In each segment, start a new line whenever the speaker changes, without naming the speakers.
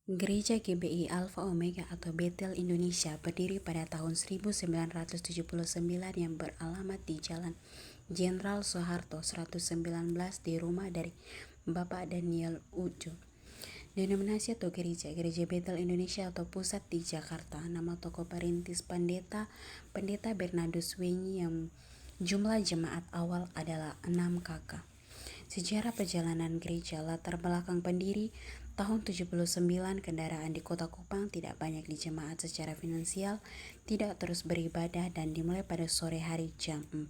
Gereja GBI Alpha Omega atau Bethel Indonesia berdiri pada tahun 1979 yang beralamat di Jalan Jenderal Soeharto 119 di rumah dari Bapak Daniel Ujo. Denominasi atau gereja Bethel Indonesia atau pusat di Jakarta. Nama tokoh perintis Pendeta Bernardus Wenyi yang jumlah jemaat awal adalah 6 kakak. Sejarah perjalanan gereja latar belakang pendiri tahun 79 kendaraan di Kota Kupang tidak banyak di jemaat secara finansial, tidak terus beribadah dan dimulai pada sore hari jam 4.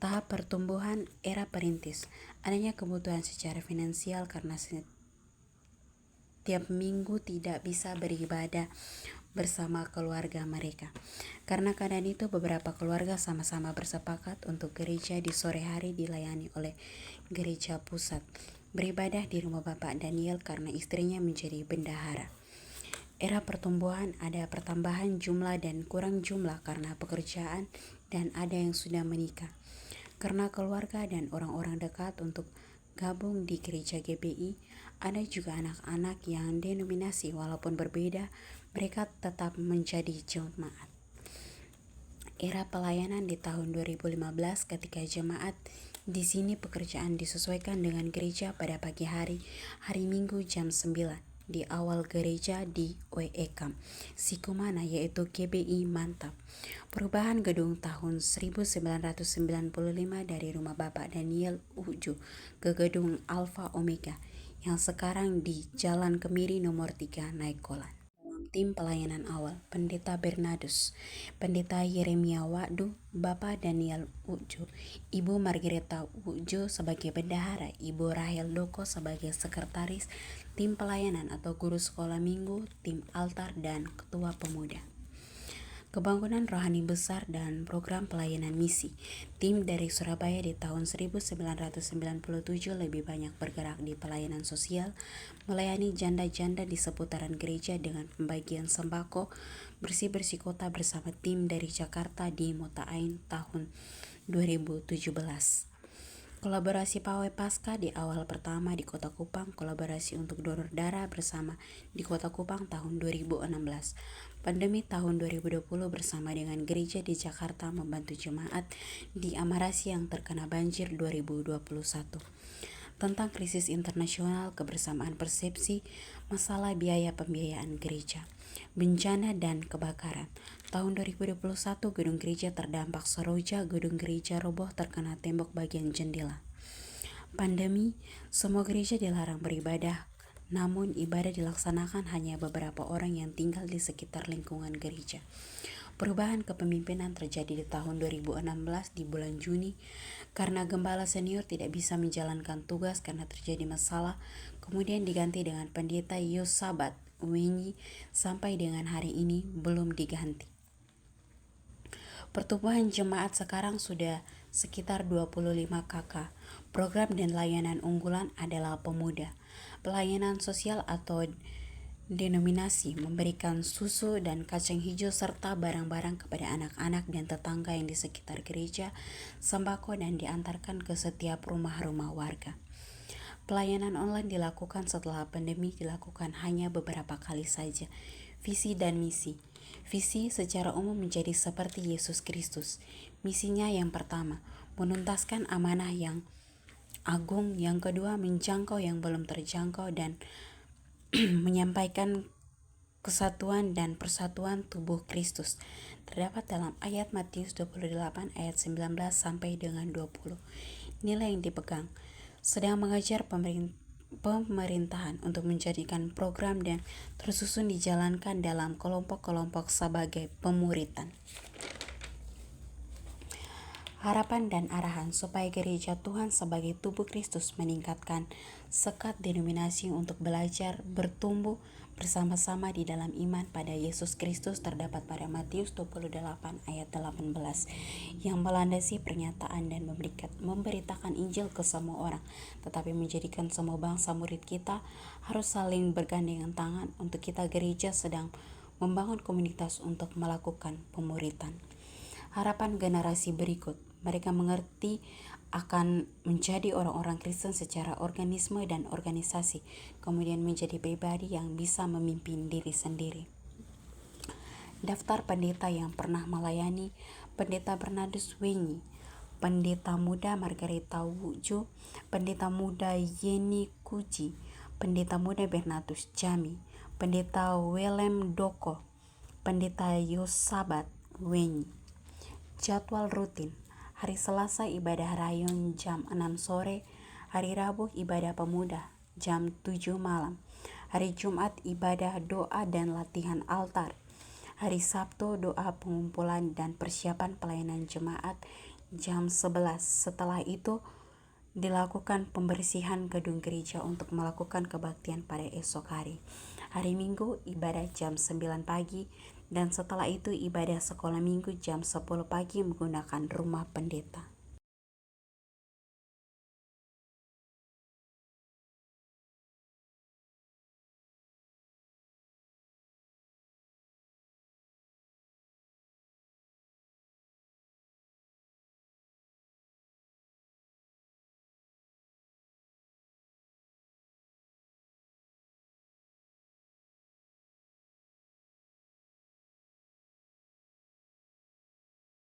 Tahap pertumbuhan era perintis, adanya kebutuhan secara finansial karena setiap minggu tidak bisa beribadah bersama keluarga mereka. Karena keadaan itu, beberapa keluarga sama-sama bersepakat untuk gereja di sore hari dilayani oleh gereja pusat. Beribadah di rumah Bapak Daniel karena istrinya menjadi bendahara. Era pertumbuhan, ada pertambahan jumlah dan kurang jumlah karena pekerjaan dan ada yang sudah menikah. Karena keluarga dan orang-orang dekat untuk gabung di gereja GBI, ada juga anak-anak yang denominasi walaupun berbeda, mereka tetap menjadi jemaat. Era pelayanan di tahun 2015 ketika jemaat di sini pekerjaan disesuaikan dengan gereja pada pagi hari Minggu jam 9 di awal gereja di WE Camp Sikumana yaitu GBI Mantap. Perubahan gedung tahun 1995 dari rumah Bapak Daniel Ujo ke gedung Alpha Omega yang sekarang di Jalan Kemiri nomor 3 Nainggolan. Tim pelayanan awal, Pendeta Bernardus, Pendeta Yeremia Wadu, Bapak Daniel Ujo, Ibu Margareta Ujo sebagai bendahara, Ibu Rahel Doko sebagai sekretaris, tim pelayanan atau guru sekolah minggu, tim altar dan ketua pemuda. Kebangunan rohani besar dan program pelayanan misi. Tim dari Surabaya di tahun 1997 lebih banyak bergerak di pelayanan sosial, melayani janda-janda di seputaran gereja dengan pembagian sembako, bersih-bersih kota bersama tim dari Jakarta di Mota'ain tahun 2017. Kolaborasi Pawai Pasca di awal pertama di Kota Kupang, kolaborasi untuk donor darah bersama di Kota Kupang tahun 2016. Pandemi tahun 2020 bersama dengan gereja di Jakarta membantu jemaat di Amarasi yang terkena banjir 2021. Tentang krisis internasional, kebersamaan persepsi, masalah biaya pembiayaan gereja, bencana dan kebakaran. Tahun 2021 gedung gereja terdampak Seroja, gedung gereja roboh terkena tembok bagian jendela. Pandemi, semua gereja dilarang beribadah, namun ibadah dilaksanakan hanya beberapa orang yang tinggal di sekitar lingkungan gereja. Perubahan kepemimpinan terjadi di tahun 2016 di bulan Juni karena gembala senior tidak bisa menjalankan tugas karena terjadi masalah, kemudian diganti dengan pendeta Yosabat Wenyi sampai dengan hari ini belum diganti. Pertumbuhan jemaat sekarang sudah sekitar 25 KK. Program dan layanan unggulan adalah pemuda. Pelayanan sosial atau denominasi memberikan susu dan kacang hijau serta barang-barang kepada anak-anak dan tetangga yang di sekitar gereja, sembako dan diantarkan ke setiap rumah-rumah warga. Pelayanan online dilakukan setelah pandemi dilakukan hanya beberapa kali saja. Visi dan misi. Visi secara umum menjadi seperti Yesus Kristus. Misinya yang pertama, menuntaskan amanah yang agung. Yang kedua, menjangkau yang belum terjangkau dan menyampaikan kesatuan dan persatuan tubuh Kristus. Terdapat dalam ayat Matius 28 ayat 19 sampai dengan 20. Nilai yang dipegang. Sedang mengajar pemerintahan untuk menjadikan program dan tersusun dijalankan dalam kelompok-kelompok sebagai pemuritan. Harapan dan arahan supaya gereja Tuhan sebagai tubuh Kristus meningkatkan sekat denominasi untuk belajar bertumbuh bersama-sama di dalam iman pada Yesus Kristus terdapat pada Matius 28 ayat 18 yang melandasi pernyataan dan memberitakan Injil ke semua orang, tetapi menjadikan semua bangsa murid kita harus saling bergandengan tangan untuk kita gereja sedang membangun komunitas untuk melakukan pemuritan. Harapan generasi berikut, mereka mengerti akan menjadi orang-orang Kristen secara organisme dan organisasi, kemudian menjadi pribadi yang bisa memimpin diri sendiri. Daftar pendeta yang pernah melayani: Pendeta Bernardus Wenyi, Pendeta Muda Margareta Wujo, Pendeta Muda Yeni Kuji, Pendeta Muda Bernardus Jami, Pendeta Willem Doko, Pendeta Yosabat Wenyi. Jadwal rutin: hari Selasa ibadah rayon jam 6 sore, hari Rabu ibadah pemuda jam 7 malam, hari Jumat ibadah doa dan latihan altar, hari Sabtu doa pengumpulan dan persiapan pelayanan jemaat jam 11. Setelah itu dilakukan pembersihan gedung gereja untuk melakukan kebaktian pada esok hari. Hari Minggu ibadah jam 9 pagi dan setelah itu ibadah sekolah minggu jam 10 pagi menggunakan rumah pendeta.